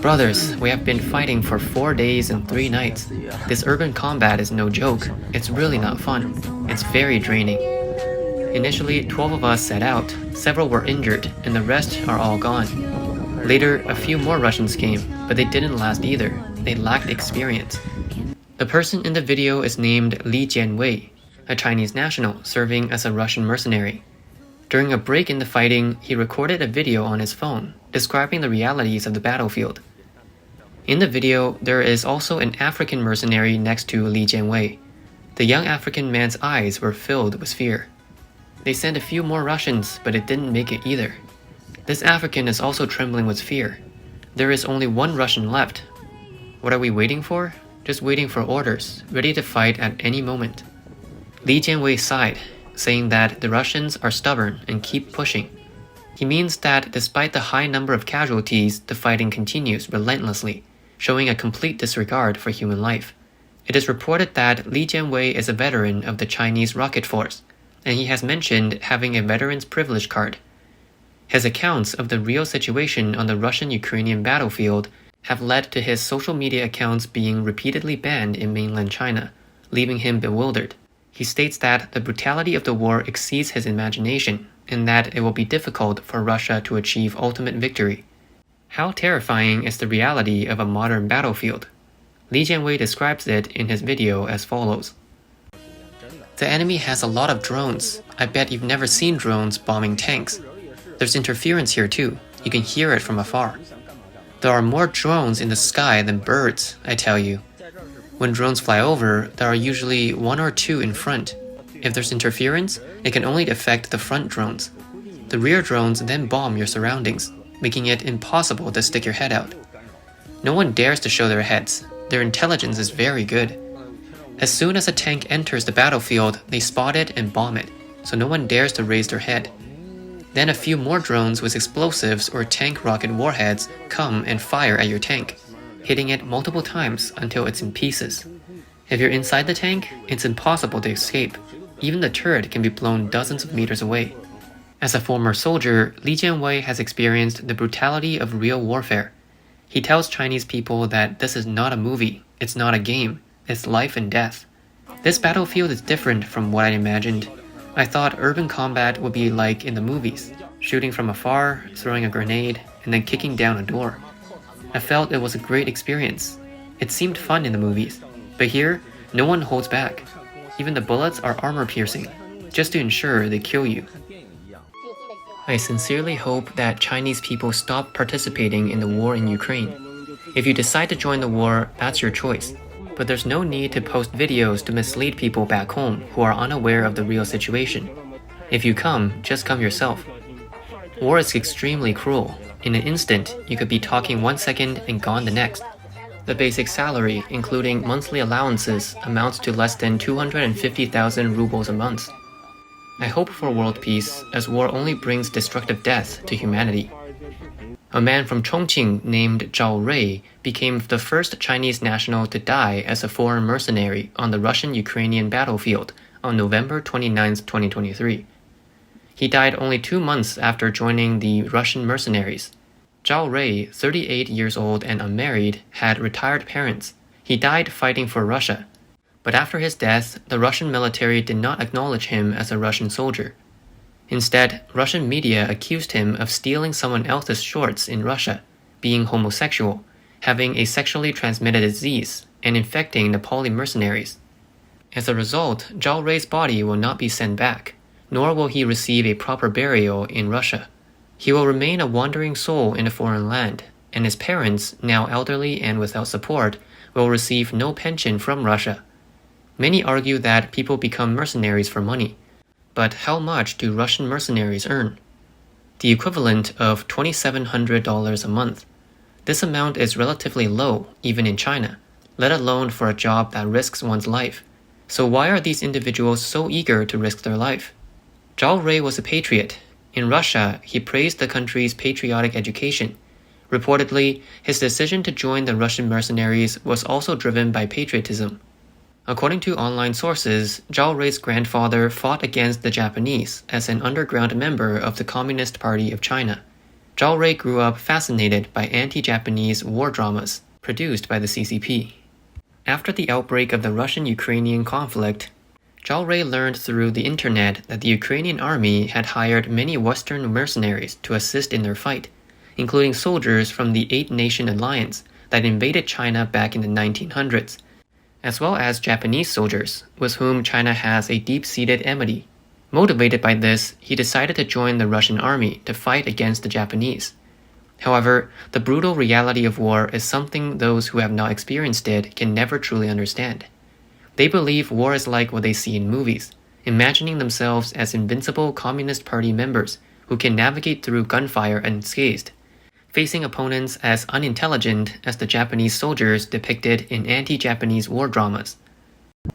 Brothers, we have been fighting for 4 days and 3 nights. This urban combat is no joke. It's really not fun. It's very draining. Initially, 12 of us set out, several were injured, and the rest are all gone. Later, a few more Russians came, but they didn't last either. They lacked experience. The person in the video is named Li Jianwei, a Chinese national serving as a Russian mercenary. During a break in the fighting, he recorded a video on his phone, describing the realities of the battlefield. In the video, there is also an African mercenary next to Li Jianwei. The young African man's eyes were filled with fear. They sent a few more Russians, but it didn't make it either. This African is also trembling with fear. There is only one Russian left. What are we waiting for? Just waiting for orders, ready to fight at any moment. Li Jianwei sighed, saying that the Russians are stubborn and keep pushing. He means that despite the high number of casualties, the fighting continues relentlessly, showing a complete disregard for human life. It is reported that Li Jianwei is a veteran of the Chinese Rocket Force, and he has mentioned having a veteran's privilege card. His accounts of the real situation on the Russian-Ukrainian battlefield have led to his social media accounts being repeatedly banned in mainland China, leaving him bewildered. He states that the brutality of the war exceeds his imagination, and that it will be difficult for Russia to achieve ultimate victory. How terrifying is the reality of a modern battlefield? Li Jianwei describes it in his video as follows. The enemy has a lot of drones. I bet you've never seen drones bombing tanks. There's interference here too. You can hear it from afar. There are more drones in the sky than birds, I tell you. When drones fly over, there are usually 1 or 2 in front. If there's interference, it can only affect the front drones. The rear drones then bomb your surroundings, making it impossible to stick your head out. No one dares to show their heads. Their intelligence is very good. As soon as a tank enters the battlefield, they spot it and bomb it, so no one dares to raise their head. Then a few more drones with explosives or tank rocket warheads come and fire at your tank, hitting it multiple times until it's in pieces. If you're inside the tank, it's impossible to escape. Even the turret can be blown dozens of meters away. As a former soldier, Li Jianwei has experienced the brutality of real warfare. He tells Chinese people that this is not a movie, it's not a game, it's life and death. This battlefield is different from what I imagined. I thought urban combat would be like in the movies, shooting from afar, throwing a grenade, and then kicking down a door. I felt it was a great experience. It seemed fun in the movies, but here, no one holds back. Even the bullets are armor-piercing, just to ensure they kill you. I sincerely hope that Chinese people stop participating in the war in Ukraine. If you decide to join the war, that's your choice. But there's no need to post videos to mislead people back home who are unaware of the real situation. If you come, just come yourself. War is extremely cruel. In an instant, you could be talking 1 second and gone the next. The basic salary, including monthly allowances, amounts to less than 250,000 rubles a month. I hope for world peace, as war only brings destructive death to humanity. A man from Chongqing named Zhao Rui became the first Chinese national to die as a foreign mercenary on the Russian-Ukrainian battlefield on November 29, 2023. He died only 2 months after joining the Russian mercenaries. Zhao Rui, 38 years old and unmarried, had retired parents. He died fighting for Russia. But after his death, the Russian military did not acknowledge him as a Russian soldier. Instead, Russian media accused him of stealing someone else's shorts in Russia, being homosexual, having a sexually transmitted disease, and infecting Nepali mercenaries. As a result, Zhao Rui's body will not be sent back, nor will he receive a proper burial in Russia. He will remain a wandering soul in a foreign land, and his parents, now elderly and without support, will receive no pension from Russia. Many argue that people become mercenaries for money. But how much do Russian mercenaries earn? The equivalent of $2,700 a month. This amount is relatively low, even in China, let alone for a job that risks one's life. So why are these individuals so eager to risk their life? Zhao Rui was a patriot. In Russia, he praised the country's patriotic education. Reportedly, his decision to join the Russian mercenaries was also driven by patriotism. According to online sources, Zhao Rui's grandfather fought against the Japanese as an underground member of the Communist Party of China. Zhao Rui grew up fascinated by anti-Japanese war dramas produced by the CCP. After the outbreak of the Russian-Ukrainian conflict, Zhao Rui learned through the internet that the Ukrainian army had hired many Western mercenaries to assist in their fight, including soldiers from the Eight-Nation Alliance that invaded China back in the 1900s, as well as Japanese soldiers, with whom China has a deep-seated enmity. Motivated by this, he decided to join the Russian army to fight against the Japanese. However, the brutal reality of war is something those who have not experienced it can never truly understand. They believe war is like what they see in movies, imagining themselves as invincible Communist Party members who can navigate through gunfire unscathed, facing opponents as unintelligent as the Japanese soldiers depicted in anti-Japanese war dramas,